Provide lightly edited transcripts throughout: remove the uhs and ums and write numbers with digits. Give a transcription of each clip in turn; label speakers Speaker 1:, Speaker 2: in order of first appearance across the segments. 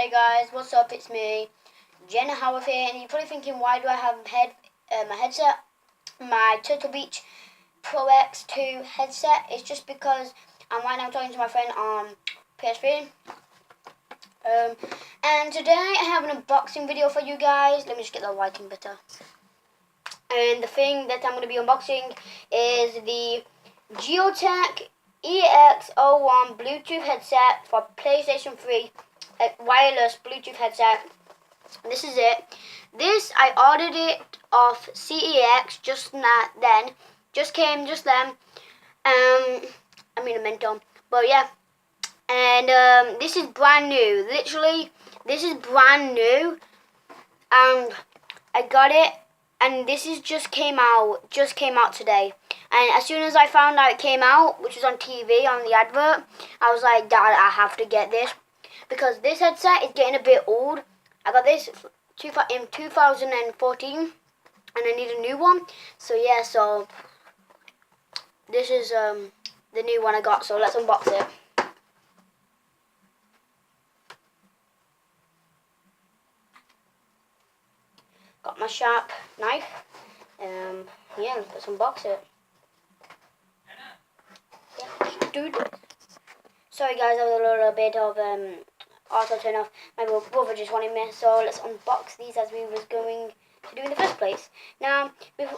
Speaker 1: Hey guys, what's up? It's me, Jenna Howarth here, and you're probably thinking, why do I have my headset? My Turtle Beach Pro X2 headset. It's just because I'm right now talking to my friend on PS3. And today I have an unboxing video for you guys. Let me just get the lighting better. And the thing that I'm going to be unboxing is the Geotech EX01 Bluetooth headset for PlayStation 3. Wireless Bluetooth headset. This is it. This, I ordered it off CEX just then. Just came just then. I mean a mental. But yeah. And this is brand new. Literally, this is brand new. And I got it, and this is just came out today. And as soon as I found out it came out, which was on TV on the advert, I was like, Dad, I have to get this. Because this headset is getting a bit old. I got this in 2014, and I need a new one. So yeah, so this is the new one I got. So let's unbox it. Got my sharp knife. Yeah, let's unbox it. Yeah, dude. Sorry guys, I was a little bit of auto turn off. My brother just wanted me, so let's unbox these as we was going to do in the first place. Now,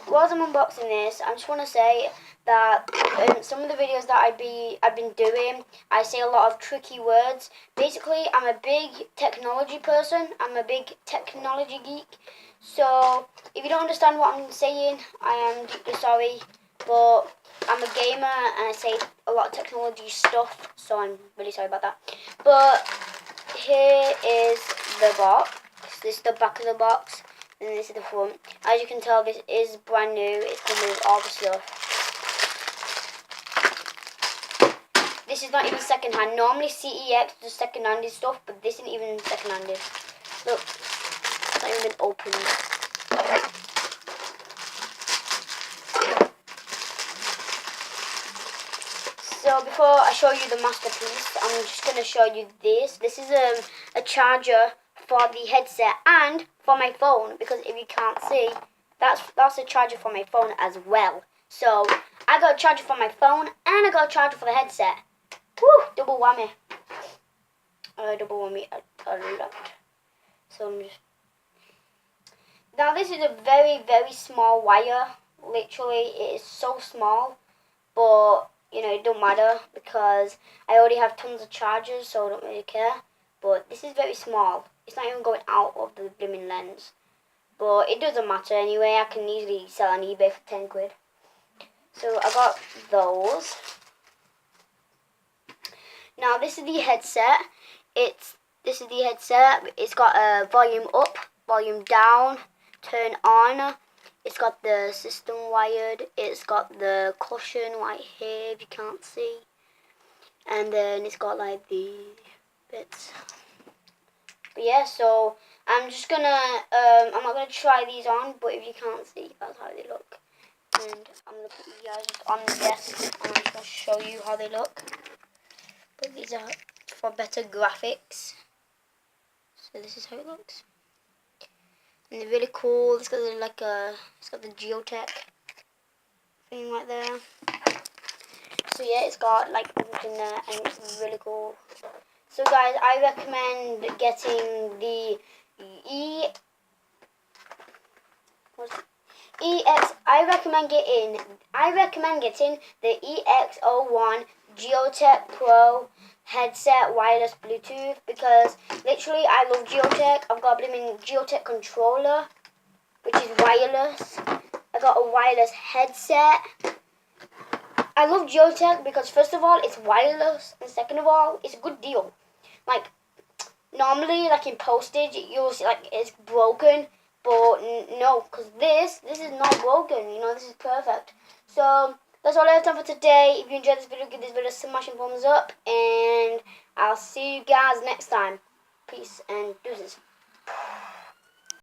Speaker 1: whilst I'm unboxing this, I just want to say that in some of the videos that I've been doing, I say a lot of tricky words. Basically, I'm a big technology person. I'm a big technology geek. So if you don't understand what I'm saying, I am deeply sorry, but I'm a gamer and I say a lot of technology stuff, so I'm really sorry about that. But here is the box. This is the back of the box, and this is the front. As you can tell, this is brand new. It's coming with all the stuff. This is not even second hand. Normally CEX does second handed stuff, but this isn't even second handed. Look, it's not even been opened. So before I show you the masterpiece, I'm just going to show you this. This is a charger for the headset and for my phone, because if you can't see, that's a charger for my phone as well. So I got a charger for my phone and I got a charger for the headset. Woo! Double whammy. Double whammy a lot. So I'm just... Now this is a very, very small wire. Literally, it is so small, but you know, it don't matter because I already have tons of chargers, so I don't really care. But this is very small. It's not even going out of the blooming lens. But it doesn't matter anyway. I can easily sell on eBay for 10 quid. So I got those. Now this is the headset. This is the headset. It's got a volume up, volume down, turn on. It's got the system wired. It's got the cushion right here if you can't see. And then it's got like the bits. But yeah, so I'm just gonna, I'm not gonna try these on, but if you can't see, that's how they look. And I'm gonna put you guys on the desk and I'm just gonna show you how they look. But these are for better graphics. So this is how it looks. And they're really cool. It's got it's got the Geotech thing right there. So yeah, it's got like everything there, and it's really cool. So guys, I recommend getting the I recommend getting the EX01 Geotech Pro headset wireless Bluetooth, because literally I love Geotech. I've got a blooming Geotech controller, which is wireless. I got a wireless headset. I love Geotech because first of all, it's wireless, and second of all, it's a good deal. Like normally, like in postage, you'll see like it's broken, but no, because this is not broken. You know, this is perfect. So that's all I have time for today. If you enjoyed this video, give this video a smashing thumbs up, and I'll see you guys next time. Peace and deuces.